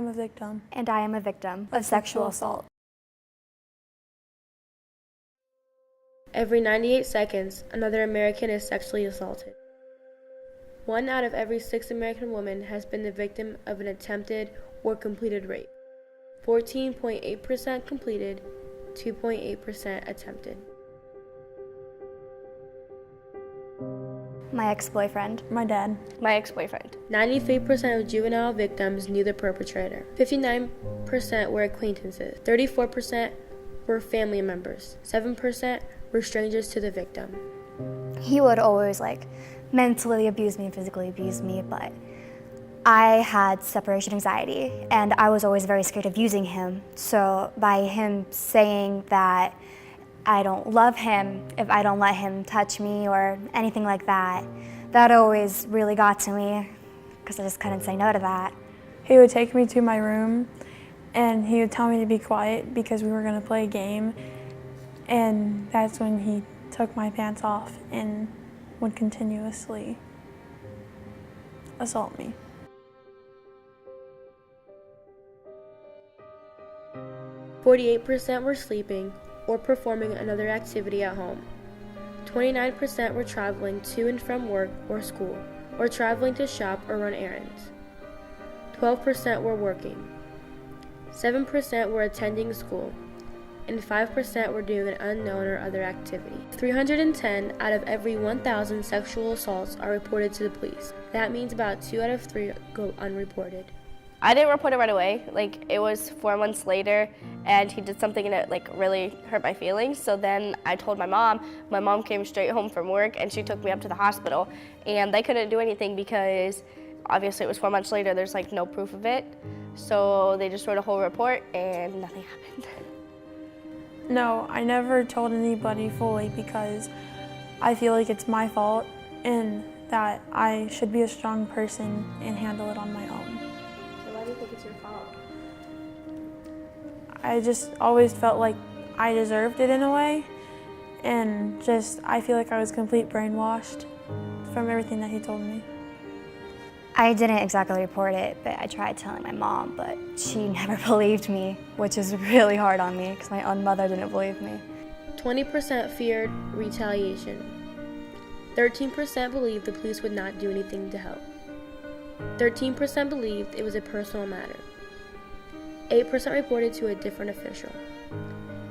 am a victim. And I am a victim of sexual assault. Every 98 seconds, another American is sexually assaulted. 1 out of every 6 American women has been the victim of an attempted or completed rape. 14.8% completed, 2.8% attempted. My ex-boyfriend. My dad. My ex-boyfriend. 93% of juvenile victims knew the perpetrator. 59% were acquaintances. 34% were family members. 7% were strangers to the victim. He would always mentally abuse me and physically abuse me, but I had separation anxiety and I was always very scared of using him. So by him saying that I don't love him if I don't let him touch me or anything like that, that always really got to me because I just couldn't say no to that. He would take me to my room and he would tell me to be quiet because we were going to play a game, and that's when he took my pants off and would continuously assault me. %48 were sleeping or performing another activity at home. 29% were traveling to and from work or school, or traveling to shop or run errands. 12% were working. 7% were attending school, and 5% were doing an unknown or other activity. 310 out of every 1,000 sexual assaults are reported to the police. That means about 2 out of 3 go unreported. I didn't report it right away. It was 4 months later, and he did something and it really hurt my feelings. So then I told my mom. My mom came straight home from work and she took me up to the hospital, and they couldn't do anything because obviously it was 4 months later. There's no proof of it. So they just wrote a whole report and nothing happened. No, I never told anybody fully because I feel like it's my fault and that I should be a strong person and handle it on my own. So why do you think it's your fault? I just always felt like I deserved it in a way, and I feel like I was completely brainwashed from everything that he told me. I didn't exactly report it, but I tried telling my mom, but she never believed me, which is really hard on me because my own mother didn't believe me. 20% feared retaliation. 13% believed the police would not do anything to help. 13% believed it was a personal matter. 8% reported to a different official.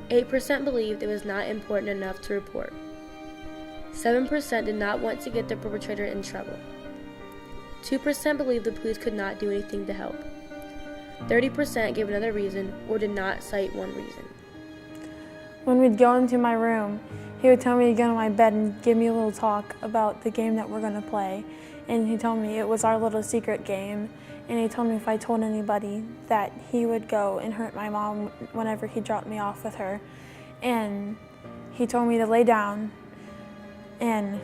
8% believed it was not important enough to report. 7% did not want to get the perpetrator in trouble. 2% believed the police could not do anything to help. 30% gave another reason or did not cite one reason. When we'd go into my room, he would tell me to get on my bed and give me a little talk about the game that we're going to play. And he told me it was our little secret game. And he told me if I told anybody that he would go and hurt my mom whenever he dropped me off with her. And he told me to lay down, and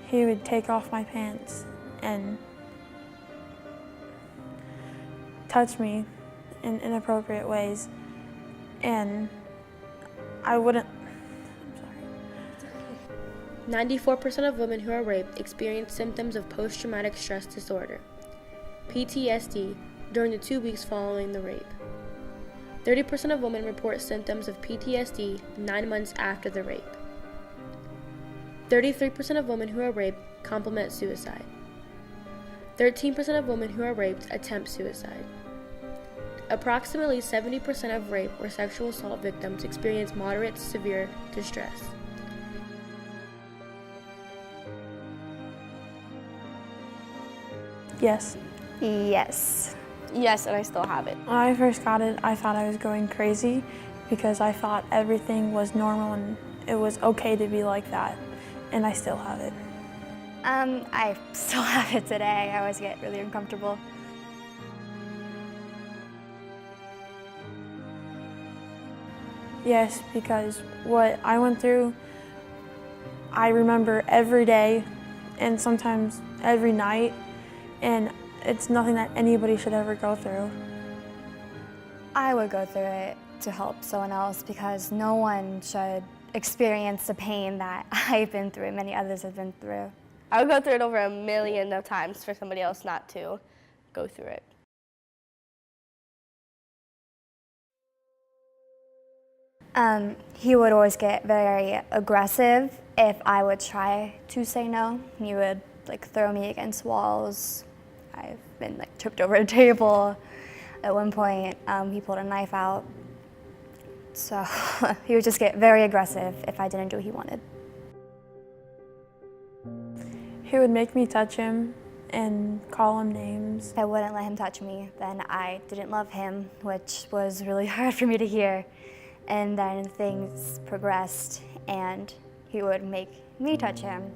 he would take off my pants and touch me in inappropriate ways. And I wouldn't, I'm sorry. 94% of women who are raped experience symptoms of post-traumatic stress disorder, PTSD, during the 2 weeks following the rape. 30% of women report symptoms of PTSD 9 months after the rape. 33% of women who are raped compliment suicide. 13% of women who are raped attempt suicide. Approximately 70% of rape or sexual assault victims experience moderate to severe distress. Yes. Yes. Yes, and I still have it. When I first got it, I thought I was going crazy because I thought everything was normal and it was okay to be like that, and I still have it. I still have it today. I always get really uncomfortable. Yes, because what I went through, I remember every day and sometimes every night, and it's nothing that anybody should ever go through. I would go through it to help someone else because no one should experience the pain that I've been through and many others have been through. I would go through it over 1 million of times for somebody else not to go through it. He would always get very aggressive if I would try to say no. He would like throw me against walls. I've been like tripped over a table. At one point, he pulled a knife out. So he would just get very aggressive if I didn't do what he wanted. He would make me touch him and call him names. If I wouldn't let him touch me, then I didn't love him, which was really hard for me to hear. And then things progressed, and he would make me touch him.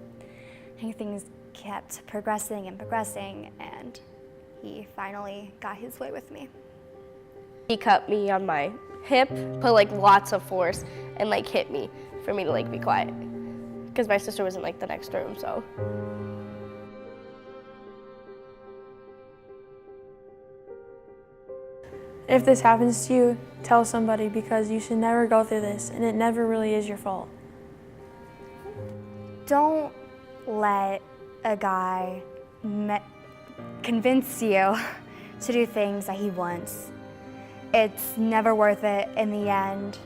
And things kept progressing and progressing, and he finally got his way with me. He cut me on my hip, put like lots of force, and like hit me for me to like be quiet. Because my sister was in like the next room, so. If this happens to you, tell somebody, because you should never go through this, and it never really is your fault. Don't let a guy convince you to do things that he wants. It's never worth it in the end.